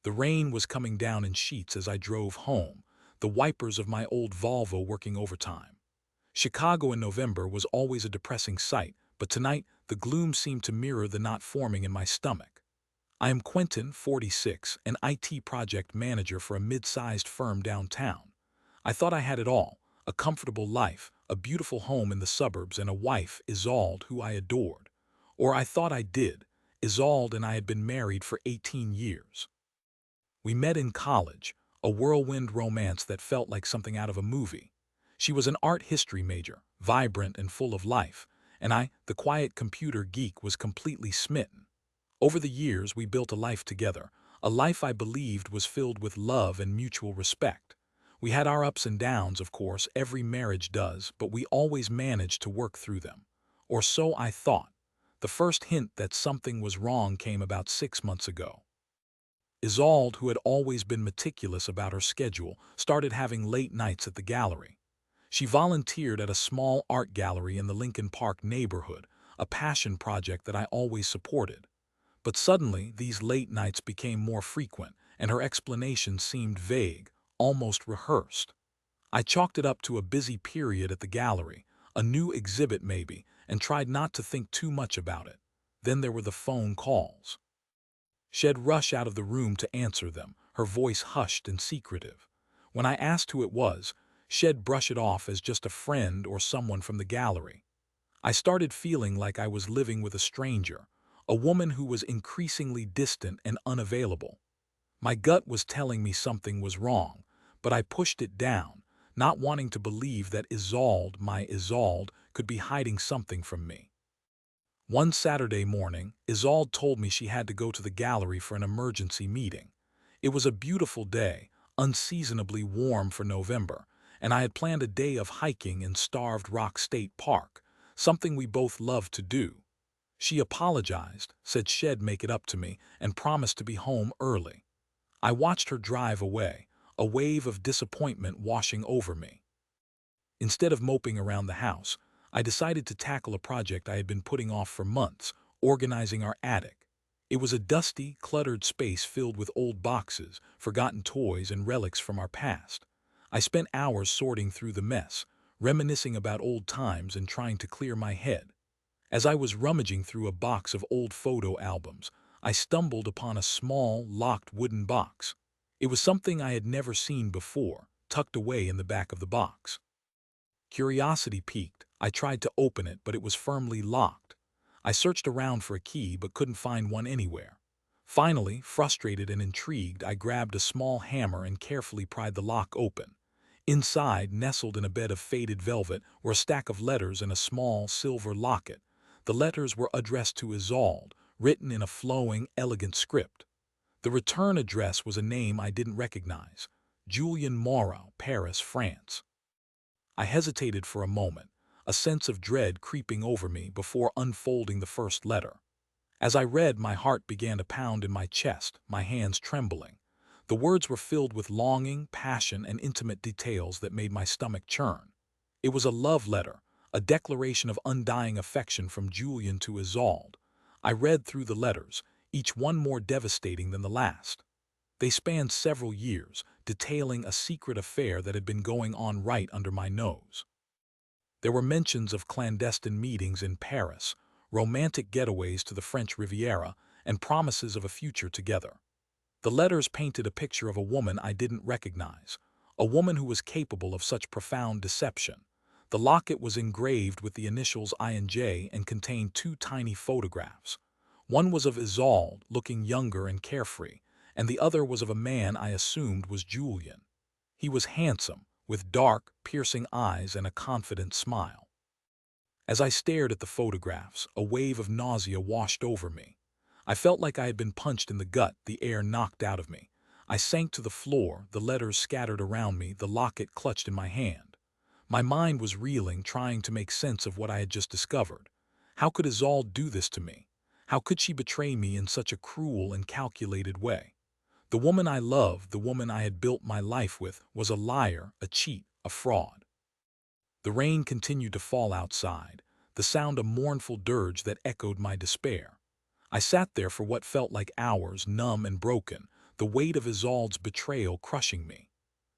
The rain was coming down in sheets as I drove home, the wipers of my old Volvo working overtime. Chicago in November was always a depressing sight, but tonight the gloom seemed to mirror the knot forming in my stomach. I am Quentin, 46, an IT project manager for a mid-sized firm downtown. I thought I had it all, a comfortable life, a beautiful home in the suburbs, and a wife, Isolde, who I adored. Or I thought I did. Isolde and I had been married for 18 years. We met in college, a whirlwind romance that felt like something out of a movie. She was an art history major, vibrant and full of life, and I, the quiet computer geek, was completely smitten. Over the years, we built a life together, a life I believed was filled with love and mutual respect. We had our ups and downs, of course, every marriage does, but we always managed to work through them. Or so I thought. The first hint that something was wrong came about 6 months ago. Isolde, who had always been meticulous about her schedule, started having late nights at the gallery. She volunteered at a small art gallery in the Lincoln Park neighborhood, a passion project that I always supported. But suddenly, these late nights became more frequent, and her explanations seemed vague, almost rehearsed. I chalked it up to a busy period at the gallery, a new exhibit maybe, and tried not to think too much about it. Then there were the phone calls. She'd rush out of the room to answer them, her voice hushed and secretive. When I asked who it was, she'd brush it off as just a friend or someone from the gallery. I started feeling like I was living with a stranger, a woman who was increasingly distant and unavailable. My gut was telling me something was wrong, but I pushed it down, not wanting to believe that Isolde, my Isolde, could be hiding something from me. One Saturday morning, Isolde told me she had to go to the gallery for an emergency meeting. It was a beautiful day, unseasonably warm for November, and I had planned a day of hiking in Starved Rock State Park, something we both loved to do. She apologized, said she'd make it up to me, and promised to be home early. I watched her drive away, a wave of disappointment washing over me. Instead of moping around the house, I decided to tackle a project I had been putting off for months, organizing our attic. It was a dusty, cluttered space filled with old boxes, forgotten toys, and relics from our past. I spent hours sorting through the mess, reminiscing about old times and trying to clear my head. As I was rummaging through a box of old photo albums, I stumbled upon a small, locked wooden box. It was something I had never seen before, tucked away in the back of the box. Curiosity piqued. I tried to open it, but it was firmly locked. I searched around for a key but couldn't find one anywhere. Finally, frustrated and intrigued, I grabbed a small hammer and carefully pried the lock open. Inside, nestled in a bed of faded velvet, were a stack of letters and a small silver locket. The letters were addressed to Isolde, written in a flowing, elegant script. The return address was a name I didn't recognize: Julien Moreau, Paris, France. I hesitated for a moment, a sense of dread creeping over me before unfolding the first letter. As I read, my heart began to pound in my chest, my hands trembling. The words were filled with longing, passion, and intimate details that made my stomach churn. It was a love letter, a declaration of undying affection from Julien to Isolde. I read through the letters, each one more devastating than the last. They spanned several years, detailing a secret affair that had been going on right under my nose. There were mentions of clandestine meetings in Paris, romantic getaways to the French Riviera, and promises of a future together. The letters painted a picture of a woman I didn't recognize, a woman who was capable of such profound deception. The locket was engraved with the initials I&J and contained two tiny photographs. One was of Isolde, looking younger and carefree, and the other was of a man I assumed was Julien. He was handsome, with dark, piercing eyes and a confident smile. As I stared at the photographs, a wave of nausea washed over me. I felt like I had been punched in the gut, the air knocked out of me. I sank to the floor, the letters scattered around me, the locket clutched in my hand. My mind was reeling, trying to make sense of what I had just discovered. How could Isolde do this to me? How could she betray me in such a cruel and calculated way? The woman I loved, the woman I had built my life with, was a liar, a cheat, a fraud. The rain continued to fall outside, the sound a mournful dirge that echoed my despair. I sat there for what felt like hours, numb and broken, the weight of Isolde's betrayal crushing me.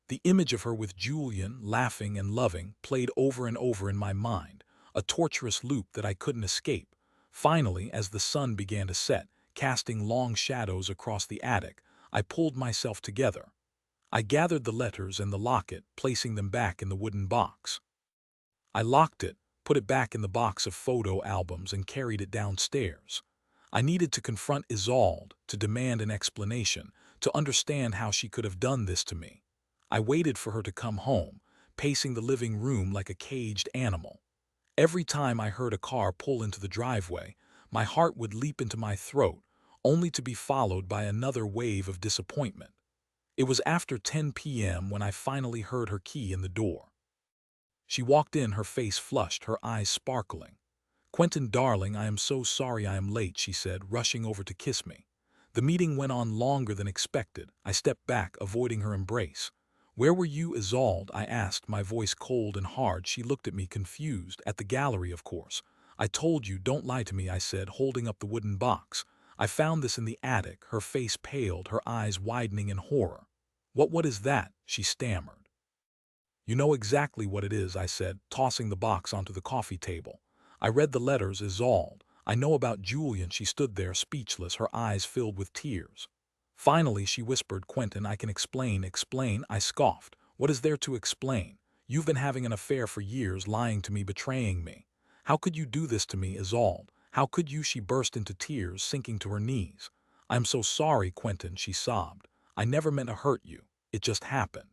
The image of her with Julian, laughing and loving, played over and over in my mind, a torturous loop that I couldn't escape. Finally, as the sun began to set, casting long shadows across the attic, I pulled myself together. I gathered the letters and the locket, placing them back in the wooden box. I locked it, put it back in the box of photo albums, and carried it downstairs. I needed to confront Isolde, to demand an explanation, to understand how she could have done this to me. I waited for her to come home, pacing the living room like a caged animal. Every time I heard a car pull into the driveway, my heart would leap into my throat, only to be followed by another wave of disappointment. It was after 10 p.m. when I finally heard her key in the door. She walked in, her face flushed, her eyes sparkling. "Quentin, darling, I am so sorry I am late," she said, rushing over to kiss me. The meeting went on longer than expected. I stepped back, avoiding her embrace. "Where were you, Isolde?" I asked, my voice cold and hard. She looked at me, confused. "At the gallery, of course." "I told you, don't lie to me," I said, holding up the wooden box. "I found this in the attic." Her face paled, her eyes widening in horror. What is that?" she stammered. "You know exactly what it is," I said, tossing the box onto the coffee table. "I read the letters, Isolde. I know about Julian." She stood there, speechless, her eyes filled with tears. Finally, she whispered, "Quentin, I can explain." "Explain?" I scoffed. "What is there to explain? You've been having an affair for years, lying to me, betraying me. How could you do this to me, Isolde? How could you?" She burst into tears, sinking to her knees. "I'm so sorry, Quentin," she sobbed. "I never meant to hurt you. It just happened."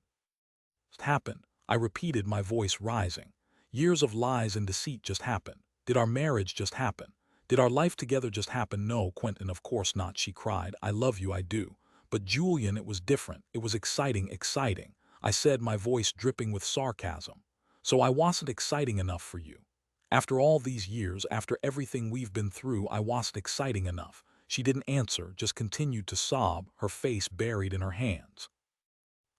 "It happened," I repeated, my voice rising. "Years of lies and deceit just happened. Did our marriage just happen? Did our life together just happen?" "No, Quentin, of course not," she cried. "I love you, I do. But Julian, it was different. It was exciting, exciting," I said, my voice dripping with sarcasm. "So I wasn't exciting enough for you. After all these years, after everything we've been through, I wasn't exciting enough." She didn't answer, just continued to sob, her face buried in her hands.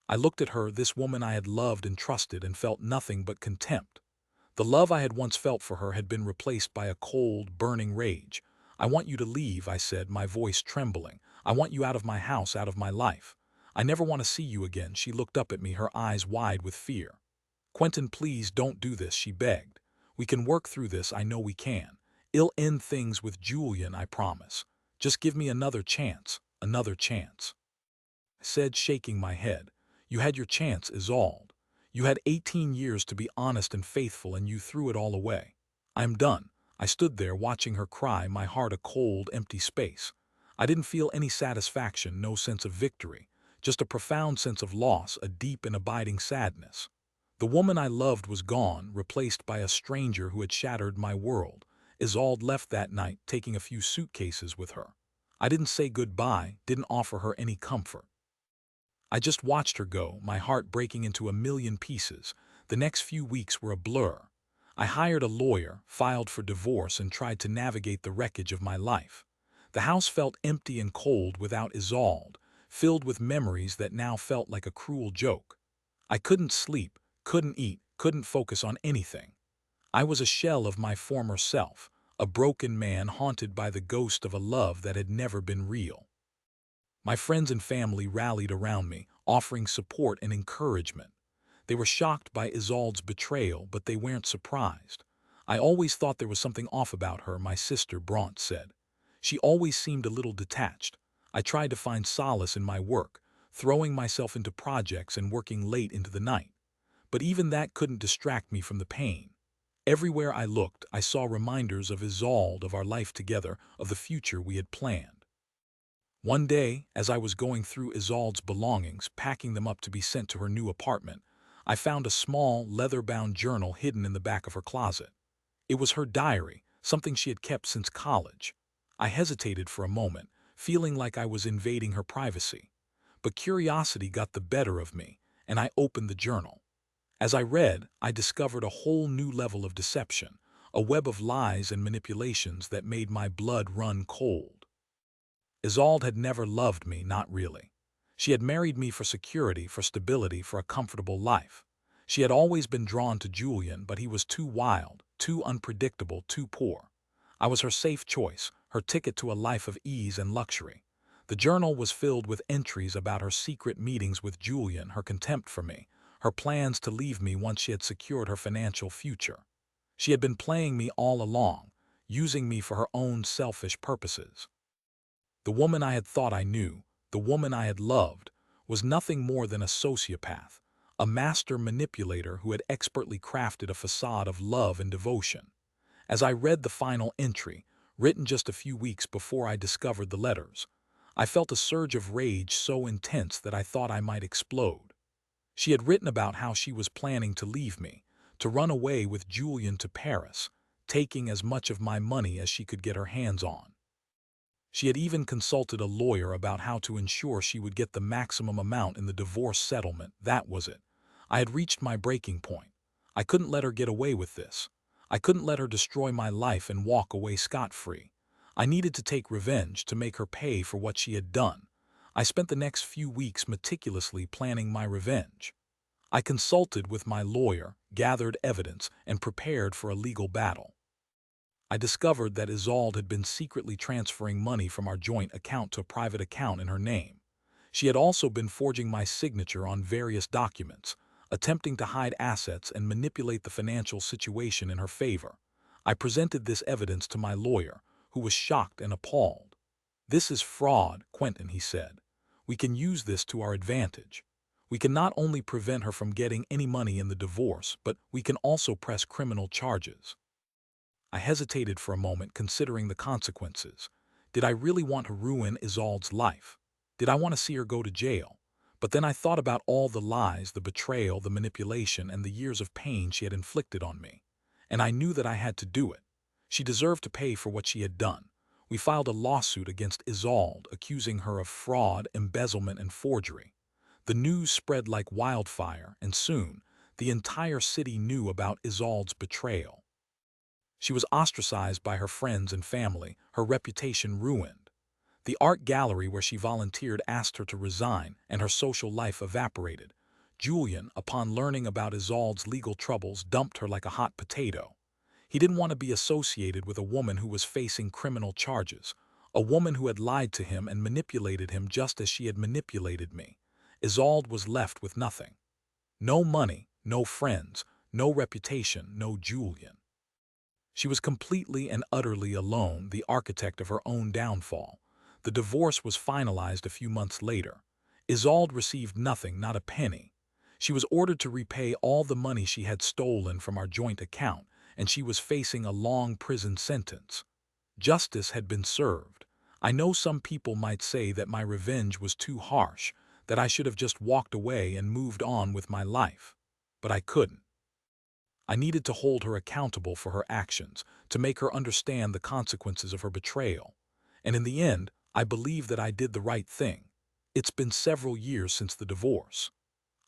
I looked at her, this woman I had loved and trusted, and felt nothing but contempt. The love I had once felt for her had been replaced by a cold, burning rage. "I want you to leave," I said, my voice trembling. "I want you out of my house, out of my life. I never want to see you again." She looked up at me, her eyes wide with fear. "Quentin, please don't do this," she begged. "We can work through this, I know we can. I'll end things with Julian, I promise. Just give me another chance, another chance." I said, shaking my head. "You had your chance, Isolde. You had 18 years to be honest and faithful, and you threw it all away. I'm done." I stood there watching her cry, my heart a cold, empty space. I didn't feel any satisfaction, no sense of victory, just a profound sense of loss, a deep and abiding sadness. The woman I loved was gone, replaced by a stranger who had shattered my world. Isolde left that night, taking a few suitcases with her. I didn't say goodbye, didn't offer her any comfort. I just watched her go, my heart breaking into a million pieces. The next few weeks were a blur. I hired a lawyer, filed for divorce, and tried to navigate the wreckage of my life. The house felt empty and cold without Isolde, filled with memories that now felt like a cruel joke. I couldn't sleep, couldn't eat, couldn't focus on anything. I was a shell of my former self, a broken man haunted by the ghost of a love that had never been real. My friends and family rallied around me, offering support and encouragement. They were shocked by Isolde's betrayal, but they weren't surprised. "I always thought there was something off about her," my sister Brant said. "She always seemed a little detached." I tried to find solace in my work, throwing myself into projects and working late into the night. But even that couldn't distract me from the pain. Everywhere I looked, I saw reminders of Isolde, of our life together, of the future we had planned. One day, as I was going through Isolde's belongings, packing them up to be sent to her new apartment, I found a small, leather-bound journal hidden in the back of her closet. It was her diary, something she had kept since college. I hesitated for a moment, feeling like I was invading her privacy. But curiosity got the better of me, and I opened the journal. As I read, I discovered a whole new level of deception, a web of lies and manipulations that made my blood run cold. Isolde had never loved me, not really. She had married me for security, for stability, for a comfortable life. She had always been drawn to Julian, but he was too wild, too unpredictable, too poor. I was her safe choice, her ticket to a life of ease and luxury. The journal was filled with entries about her secret meetings with Julian, her contempt for me, her plans to leave me once she had secured her financial future. She had been playing me all along, using me for her own selfish purposes. The woman I had thought I knew, the woman I had loved, was nothing more than a sociopath, a master manipulator who had expertly crafted a facade of love and devotion. As I read the final entry, written just a few weeks before I discovered the letters, I felt a surge of rage so intense that I thought I might explode. She had written about how she was planning to leave me, to run away with Julian to Paris, taking as much of my money as she could get her hands on. She had even consulted a lawyer about how to ensure she would get the maximum amount in the divorce settlement. That was it. I had reached my breaking point. I couldn't let her get away with this. I couldn't let her destroy my life and walk away scot-free. I needed to take revenge to make her pay for what she had done. I spent the next few weeks meticulously planning my revenge. I consulted with my lawyer, gathered evidence, and prepared for a legal battle. I discovered that Isolde had been secretly transferring money from our joint account to a private account in her name. She had also been forging my signature on various documents, attempting to hide assets and manipulate the financial situation in her favor. I presented this evidence to my lawyer, who was shocked and appalled. "This is fraud, Quentin," he said. "We can use this to our advantage. We can not only prevent her from getting any money in the divorce, but we can also press criminal charges." I hesitated for a moment, considering the consequences. Did I really want to ruin Isolde's life? Did I want to see her go to jail? But then I thought about all the lies, the betrayal, the manipulation, and the years of pain she had inflicted on me. And I knew that I had to do it. She deserved to pay for what she had done. We filed a lawsuit against Isolde, accusing her of fraud, embezzlement, and forgery. The news spread like wildfire, and soon, the entire city knew about Isolde's betrayal. She was ostracized by her friends and family, her reputation ruined. The art gallery where she volunteered asked her to resign, and her social life evaporated. Julian, upon learning about Isolde's legal troubles, dumped her like a hot potato. He didn't want to be associated with a woman who was facing criminal charges, a woman who had lied to him and manipulated him just as she had manipulated me. Isolde was left with nothing. No money, no friends, no reputation, no Julian. She was completely and utterly alone, the architect of her own downfall. The divorce was finalized a few months later. Isolde received nothing, not a penny. She was ordered to repay all the money she had stolen from our joint account, and she was facing a long prison sentence. Justice had been served. I know some people might say that my revenge was too harsh, that I should have just walked away and moved on with my life. But I couldn't. I needed to hold her accountable for her actions, to make her understand the consequences of her betrayal. And in the end, I believe that I did the right thing. It's been several years since the divorce.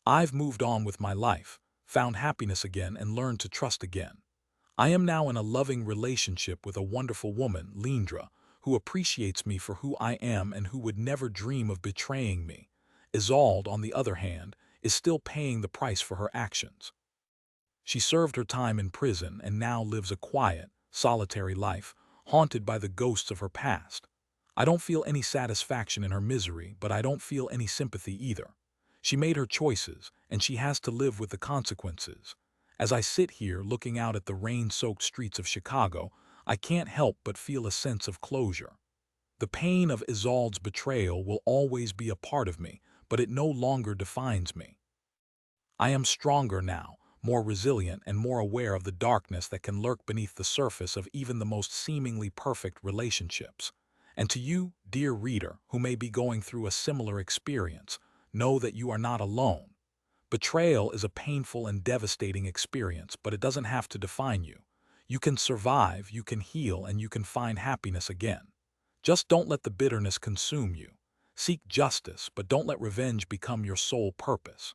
I've moved on with my life, found happiness again, and learned to trust again. I am now in a loving relationship with a wonderful woman, Lindra, who appreciates me for who I am and who would never dream of betraying me. Isolde, on the other hand, is still paying the price for her actions. She served her time in prison and now lives a quiet, solitary life, haunted by the ghosts of her past. I don't feel any satisfaction in her misery, but I don't feel any sympathy either. She made her choices, and she has to live with the consequences. As I sit here looking out at the rain-soaked streets of Chicago, I can't help but feel a sense of closure. The pain of Isolde's betrayal will always be a part of me, but it no longer defines me. I am stronger now, more resilient, and more aware of the darkness that can lurk beneath the surface of even the most seemingly perfect relationships. And to you, dear reader, who may be going through a similar experience, know that you are not alone. Betrayal is a painful and devastating experience, but it doesn't have to define you. You can survive, you can heal, and you can find happiness again. Just don't let the bitterness consume you. Seek justice, but don't let revenge become your sole purpose.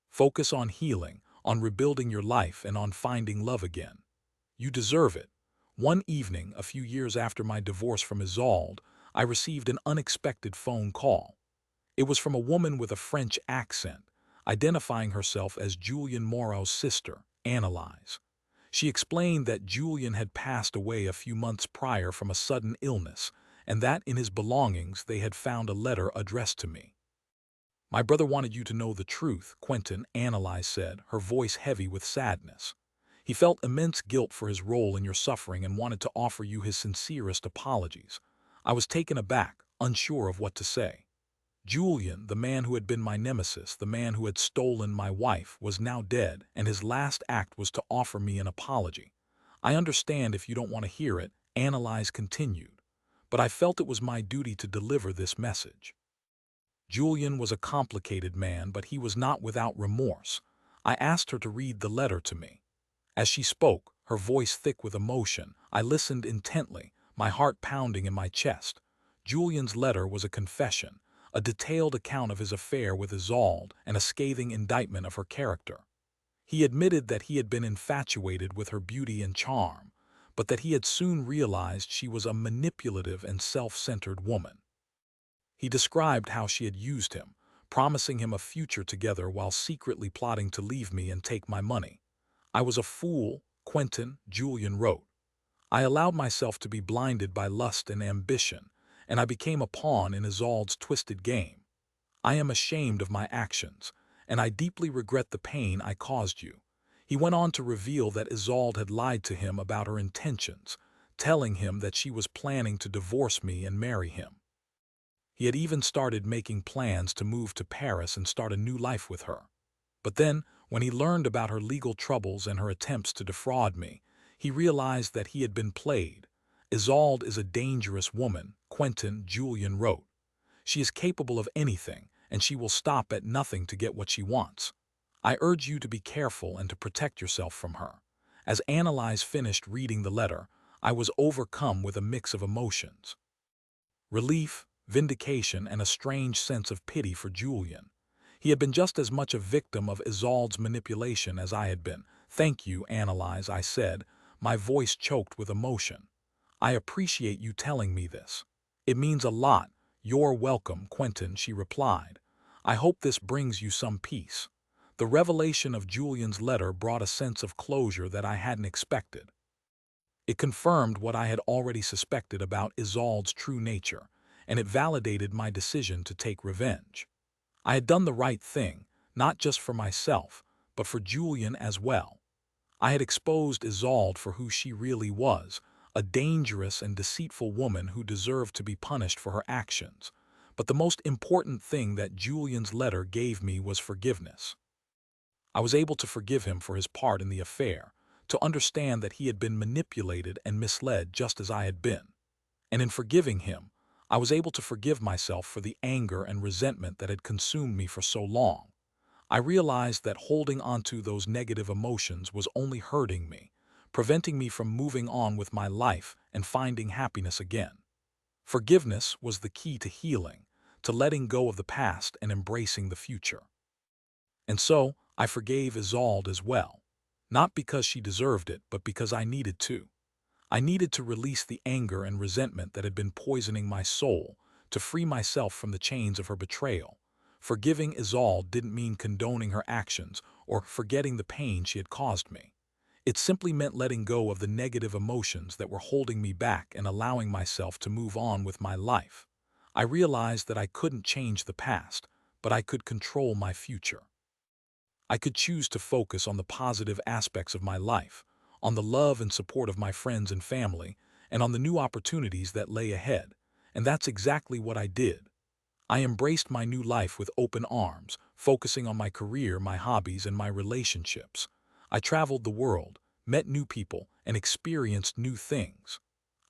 Focus on healing, on rebuilding your life, and on finding love again. You deserve it. One evening, a few years after my divorce from Isolde, I received an unexpected phone call. It was from a woman with a French accent, identifying herself as Julian Moreau's sister, Annalise. She explained that Julian had passed away a few months prior from a sudden illness, and that in his belongings they had found a letter addressed to me. "My brother wanted you to know the truth," Quentin, Annalise said, her voice heavy with sadness. "He felt immense guilt for his role in your suffering and wanted to offer you his sincerest apologies." I was taken aback, unsure of what to say. Julian, the man who had been my nemesis, the man who had stolen my wife, was now dead, and his last act was to offer me an apology. "I understand if you don't want to hear it," Annalise continued, "but I felt it was my duty to deliver this message." Julian was a complicated man, but he was not without remorse. I asked her to read the letter to me. As she spoke, her voice thick with emotion, I listened intently, my heart pounding in my chest. Julian's letter was a confession, a detailed account of his affair with Isolde and a scathing indictment of her character. He admitted that he had been infatuated with her beauty and charm, but that he had soon realized she was a manipulative and self-centered woman. He described how she had used him, promising him a future together while secretly plotting to leave me and take my money. "I was a fool," Quentin, Julian wrote. "I allowed myself to be blinded by lust and ambition, and I became a pawn in Isolde's twisted game. I am ashamed of my actions, and I deeply regret the pain I caused you." He went on to reveal that Isolde had lied to him about her intentions, telling him that she was planning to divorce me and marry him. He had even started making plans to move to Paris and start a new life with her. But then, when he learned about her legal troubles and her attempts to defraud me, he realized that he had been played. "Isolde is a dangerous woman," Quentin, Julian wrote. "She is capable of anything, and she will stop at nothing to get what she wants. I urge you to be careful and to protect yourself from her." As Annalise finished reading the letter, I was overcome with a mix of emotions. Relief, vindication, and a strange sense of pity for Julian. He had been just as much a victim of Isolde's manipulation as I had been. "Thank you, Annalise," I said, my voice choked with emotion. "I appreciate you telling me this. It means a lot." "You're welcome, Quentin," she replied. "I hope this brings you some peace." The revelation of Julian's letter brought a sense of closure that I hadn't expected. It confirmed what I had already suspected about Isolde's true nature, and it validated my decision to take revenge. I had done the right thing, not just for myself, but for Julian as well. I had exposed Isolde for who she really was, a dangerous and deceitful woman who deserved to be punished for her actions. But the most important thing that Julian's letter gave me was forgiveness. I was able to forgive him for his part in the affair, to understand that he had been manipulated and misled just as I had been. And in forgiving him, I was able to forgive myself for the anger and resentment that had consumed me for so long. I realized that holding onto those negative emotions was only hurting me, preventing me from moving on with my life and finding happiness again. Forgiveness was the key to healing, to letting go of the past and embracing the future. And so, I forgave Isolde as well, not because she deserved it, but because I needed to. I needed to release the anger and resentment that had been poisoning my soul, to free myself from the chains of her betrayal. Forgiving Isolde didn't mean condoning her actions or forgetting the pain she had caused me. It simply meant letting go of the negative emotions that were holding me back and allowing myself to move on with my life. I realized that I couldn't change the past, but I could control my future. I could choose to focus on the positive aspects of my life, on the love and support of my friends and family, and on the new opportunities that lay ahead. And that's exactly what I did. I embraced my new life with open arms, focusing on my career, my hobbies, and my relationships. I traveled the world, met new people, and experienced new things.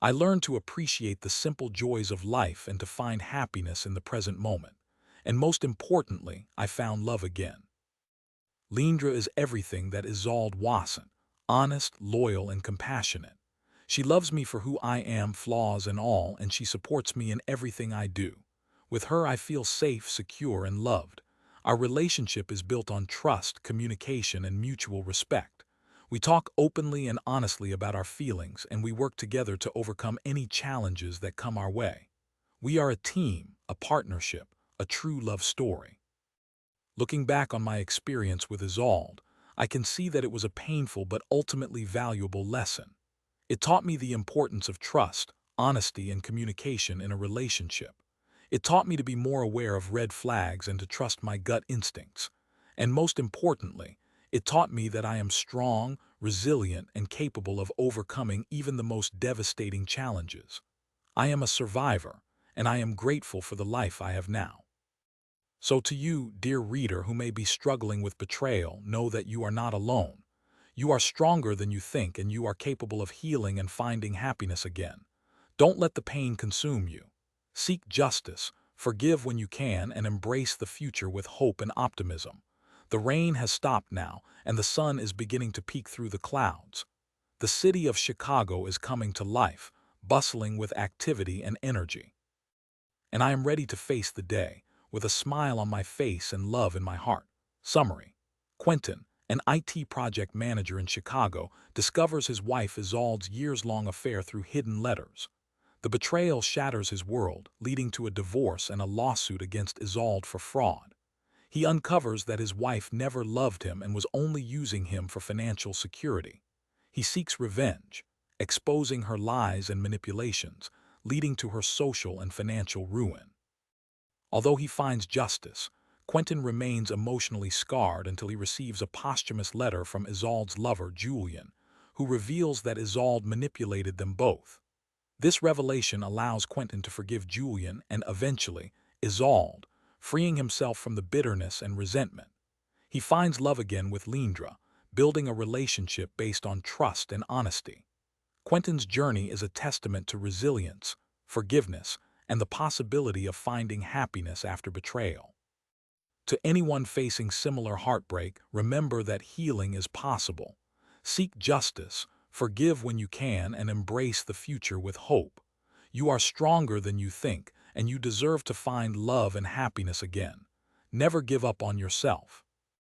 I learned to appreciate the simple joys of life and to find happiness in the present moment. And most importantly, I found love again. Lindra is everything that Isolde wasn't: honest, loyal, and compassionate. She loves me for who I am, flaws and all, and she supports me in everything I do. With her, I feel safe, secure, and loved. Our relationship is built on trust, communication, and mutual respect. We talk openly and honestly about our feelings, and we work together to overcome any challenges that come our way. We are a team, a partnership, a true love story. Looking back on my experience with Isolde, I can see that it was a painful but ultimately valuable lesson. It taught me the importance of trust, honesty, and communication in a relationship. It taught me to be more aware of red flags and to trust my gut instincts. And most importantly, it taught me that I am strong, resilient, and capable of overcoming even the most devastating challenges. I am a survivor, and I am grateful for the life I have now. So to you, dear reader, who may be struggling with betrayal, know that you are not alone. You are stronger than you think, and you are capable of healing and finding happiness again. Don't let the pain consume you. Seek justice, forgive when you can, and embrace the future with hope and optimism. The rain has stopped now, and the sun is beginning to peek through the clouds. The city of Chicago is coming to life, bustling with activity and energy. And I am ready to face the day, with a smile on my face and love in my heart. Summary: Quentin, an IT project manager in Chicago, discovers his wife Isolde's years-long affair through hidden letters. The betrayal shatters his world, leading to a divorce and a lawsuit against Isolde for fraud. He uncovers that his wife never loved him and was only using him for financial security. He seeks revenge, exposing her lies and manipulations, leading to her social and financial ruin. Although he finds justice, Quentin remains emotionally scarred until he receives a posthumous letter from Isolde's lover, Julian, who reveals that Isolde manipulated them both. This revelation allows Quentin to forgive Julian and, eventually, Isolde, freeing himself from the bitterness and resentment. He finds love again with Lindra, building a relationship based on trust and honesty. Quentin's journey is a testament to resilience, forgiveness, and the possibility of finding happiness after betrayal. To anyone facing similar heartbreak, remember that healing is possible. Seek justice, forgive when you can, and embrace the future with hope. You are stronger than you think, and you deserve to find love and happiness again. Never give up on yourself.